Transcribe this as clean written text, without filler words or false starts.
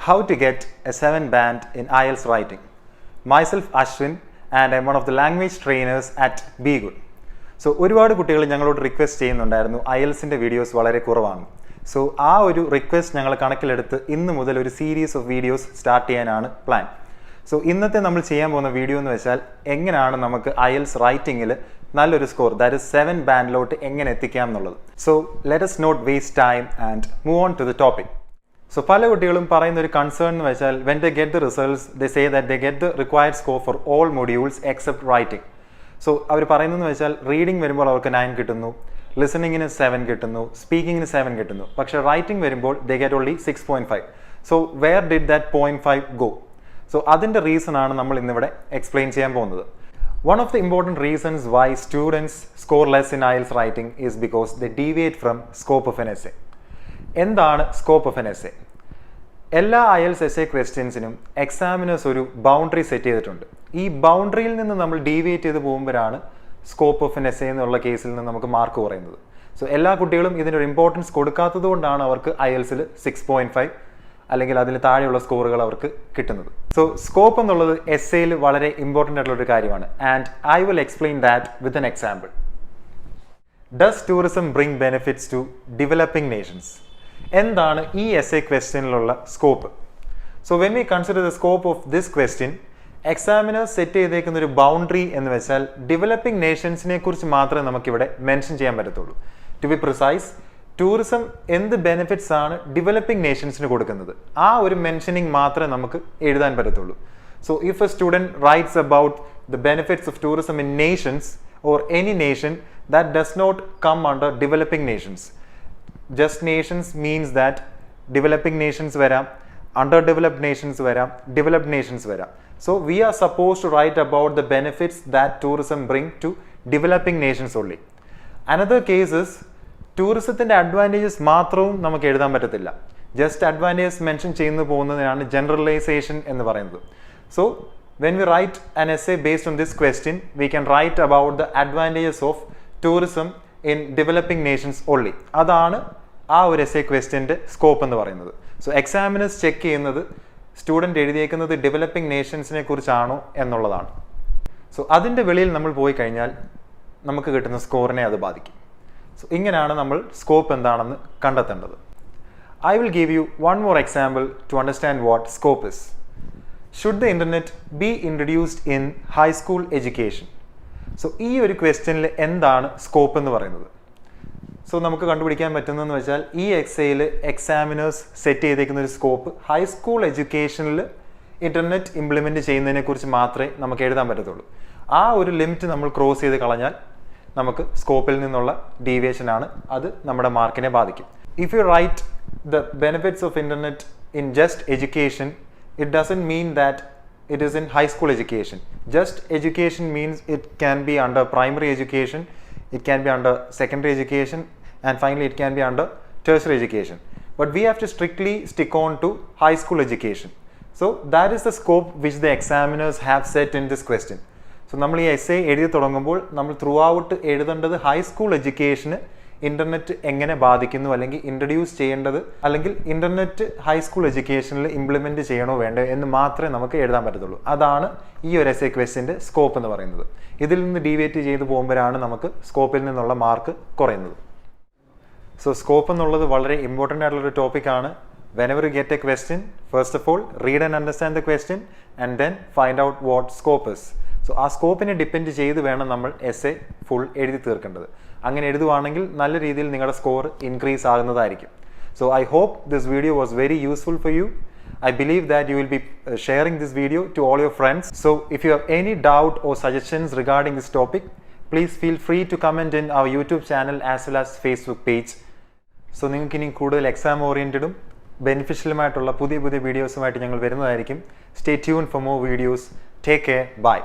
How to get a 7 band in IELTS writing. Myself Ashwin and I am one of the language trainers at B-GHUD. So, ഒരുപാട് കുട്ടികൾ ഞങ്ങളോട് request ചെയ്യുന്നുണ്ടായിരുന്നു IELTSന്റെ videos വളരെ കുറവാണ്. So ആ ഒരു റിക്വസ്റ്റ് ഞങ്ങൾ കണക്കിലെടുത്ത് ഇന്ന് മുതൽ ഒരു സീരീസ് ഓഫ് വീഡിയോസ് സ്റ്റാർട്ട് ചെയ്യാനാണ് പ്ലാൻ. സോ ഇന്നത്തെ നമ്മൾ ചെയ്യാൻ പോകുന്ന വീഡിയോ എന്ന് വെച്ചാൽ എങ്ങനെയാണ് നമുക്ക് IELTS റൈറ്റിംഗിൽ നല്ലൊരു സ്കോർ ദാറ്റ് ഇസ് 7 ബാൻഡിലോട്ട് എങ്ങനെ എത്തിക്കാം എന്നുള്ളത്. So let us not waste time and move on to the topic. So പല കുട്ടികളും പറയുന്ന ഒരു കൺസേൺ എന്ന് വെച്ചാൽ when they get the results they say that they get the required score for all modules except writing. So അവർ പറയുന്നതെന്ന് വെച്ചാൽ reading വരുമ്പോൾ അവർക്ക് 9 കിട്ടുന്നു, ലിസണിങ്ങിന് 7 കിട്ടുന്നു, സ്പീക്കിങ്ങിന് 7 കിട്ടുന്നു, പക്ഷേ റൈറ്റിംഗ് വരുമ്പോൾ they get only 6.5. So where did that 0.5 go? So അതിൻ്റെ റീസൺ ആണ് നമ്മൾ ഇന്നിവിടെ എക്സ്പ്ലെയിൻ ചെയ്യാൻ പോകുന്നത്. One of the important reasons why students score less in IELTS writing is because they deviate from scope of an essay. എന്താണ് scope of N essay? എല്ലാ IELTS essay ക്വസ്റ്റ്യൻസിനും examiners ഒരു boundary set ചെയ്തിട്ടുണ്ട്. ഈ ബൗണ്ടറിയിൽ നിന്ന് നമ്മൾ deviate ചെയ്ത് പോകുമ്പോഴാണ് scope of N essay എന്നുള്ള കേസിൽ നിന്ന് നമുക്ക് മാർക്ക് കുറയുന്നത്. സോ എല്ലാ കുട്ടികളും ഇതിനൊരു ഇമ്പോർട്ടൻസ് കൊടുക്കാത്തത് കൊണ്ടാണ് അവർക്ക് IELTSൽ 6.5 അല്ലെങ്കിൽ അതിന് താഴെയുള്ള സ്കോറുകൾ അവർക്ക് കിട്ടുന്നത്. സോ സ്കോപ്പ് എന്നുള്ളത് എസ്സേയിൽ വളരെ ഇമ്പോർട്ടൻ്റ് ആയിട്ടുള്ള ഒരു കാര്യമാണ്. And I will explain that with an example. Does tourism bring benefits to developing nations? എന്താണ് ഈ എസ്സേ ക്വസ്റ്റ്യനിലുള്ള scope? So when we consider the scope of this question, examiners set ചെയ്തേക്കുന്ന ഒരു ബൗണ്ടറി എന്ന് വെച്ചാൽ ഡെവലപ്പിംഗ് നേഷൻസിനെ കുറിച്ച് മാത്രമേ നമുക്കിവിടെ മെൻഷൻ ചെയ്യാൻ പറ്റത്തുള്ളൂ. ടു ബി പ്രിസൈസ്, ടൂറിസം എന്ത് ബെനിഫിറ്റ്സ് ആണ് ഡെവലപ്പിംഗ് നേഷൻസിന് കൊടുക്കുന്നത്, ആ ഒരു മെൻഷനിങ് മാത്രമേ നമുക്ക് എഴുതാൻ പറ്റത്തുള്ളൂ. So if A student rights about the benefits of tourism in Nations or any nation, that does not come under developing nations. Just nations means that developing nations varam, underdeveloped nations varam, developed nations varam. So we are supposed to write about the benefits that tourism bring to developing nations only. Another case is tourismത്തിന്റെ advantages മാത്രവും നമുക്ക് എഴുതാൻ പറ്റത്തില്ല. Just advantages mention ചെയ്യുന്നു പോകുന്നതിനാണ് generalization എന്ന് പറയുന്നത്. So when we write an essay based on this question, we can write about the advantages of tourism in developing nations only. അതാണ് ആ ഒരു essay ക്വസ്റ്റ്യൻ്റെ scope എന്ന് പറയുന്നത്. സോ എക്സാമിനേഴ്സ് ചെക്ക് ചെയ്യുന്നത് student എഴുതിയേക്കുന്നത് developing നേഷൻസിനെ കുറിച്ചാണോ എന്നുള്ളതാണ്. സോ അതിൻ്റെ വെളിയിൽ നമ്മൾ പോയി കഴിഞ്ഞാൽ നമുക്ക് കിട്ടുന്ന സ്കോറിനെ അത് ബാധിക്കും. സോ ഇങ്ങനെയാണ് നമ്മൾ സ്കോപ്പ് എന്താണെന്ന് കണ്ടെത്തേണ്ടത്. I will give you one more example to understand what scope is. Should the internet be introduced in high school education? So ഈ ഒരു ക്വസ്റ്റ്യനിൽ എന്താണ് സ്കോപ്പ് എന്ന് പറയുന്നത്? സോ നമുക്ക് കണ്ടുപിടിക്കാൻ പറ്റുന്നതെന്ന് വെച്ചാൽ ഈ എക്സയിൽ എക്സാമിനേഴ്സ് സെറ്റ് ചെയ്തേക്കുന്ന ഒരു സ്കോപ്പ് ഹൈസ്കൂൾ എഡ്യൂക്കേഷനിൽ ഇൻ്റർനെറ്റ് ഇംപ്ലിമെൻറ്റ് ചെയ്യുന്നതിനെക്കുറിച്ച് മാത്രമേ നമുക്ക് എഴുതാൻ പറ്റത്തുള്ളൂ. ആ ഒരു ലിമിറ്റ് നമ്മൾ ക്രോസ് ചെയ്ത് കളഞ്ഞാൽ നമുക്ക് സ്കോപ്പിൽ നിന്നുള്ള ഡീവിയേഷനാണ്, അത് നമ്മുടെ മാർക്കിനെ ബാധിക്കും. If you write the benefits of internet in just education, it doesn't mean that it is in high school education. Just education means it can be under primary education, it can be under secondary education, and finally it can be under tertiary education. But we have to strictly stick on to high school education. So that is the scope which the examiners have set in this question. So നമ്മൾ ഈ essay എഴുതി തുടങ്ങുമ്പോൾ നമ്മൾ through out എഴുതേണ്ടത് high school എഡ്യൂക്കേഷന് internet എങ്ങനെ ബാധിക്കുന്നു, അല്ലെങ്കിൽ introduce ചെയ്യേണ്ടത്, അല്ലെങ്കിൽ ഇൻ്റർനെറ്റ് ഹൈസ്കൂൾ എഡ്യൂക്കേഷനിൽ ഇംപ്ലിമെൻറ്റ് ചെയ്യണോ വേണ്ടോ എന്ന് മാത്രമേ നമുക്ക് എഴുതാൻ പറ്റത്തുള്ളൂ. അതാണ് ഈ ഒരു എസ്സേ ക്വസ്റ്റ്യൻ്റെ സ്കോപ്പ് എന്ന് പറയുന്നത്. ഇതിൽ നിന്ന് ഡീവിയേറ്റ് ചെയ്ത് പോകുമ്പോഴാണ് നമുക്ക് സ്കോപ്പിൽ നിന്നുള്ള മാർക്ക് കുറയുന്നത്. സോ സ്കോപ്പ് എന്നുള്ളത് വളരെ ഇമ്പോർട്ടൻ്റ് ആയിട്ടുള്ളൊരു ടോപ്പിക്കാണ്. whenever you get a question, first of all read and understand the question and then find out what scope is. So ആ സ്കോപ്പിനെ ഡിപ്പെൻഡ് ചെയ്ത് വേണം നമ്മൾ എസ്സേ ഫുൾ എഴുതി തീർക്കേണ്ടത്. അങ്ങനെ എഴുതുവാണെങ്കിൽ നല്ല രീതിയിൽ നിങ്ങളുടെ സ്കോർ ഇൻക്രീസ് ആകുന്നതായിരിക്കും. So I hope this video was very useful for you. I believe that you will be sharing this video to all your friends. So if you have any doubt or suggestions regarding this topic, please feel free to comment in our YouTube channel as well as Facebook page. So നിങ്ങൾക്ക് ഇനി കൂടുതൽ exam ഓറിയൻറ്റഡും ബെനിഫിഷ്യലുമായിട്ടുള്ള പുതിയ വീഡിയോസുമായിട്ട് ഞങ്ങൾ വരുന്നതായിരിക്കും. Stay tuned for more videos. Take care. Bye.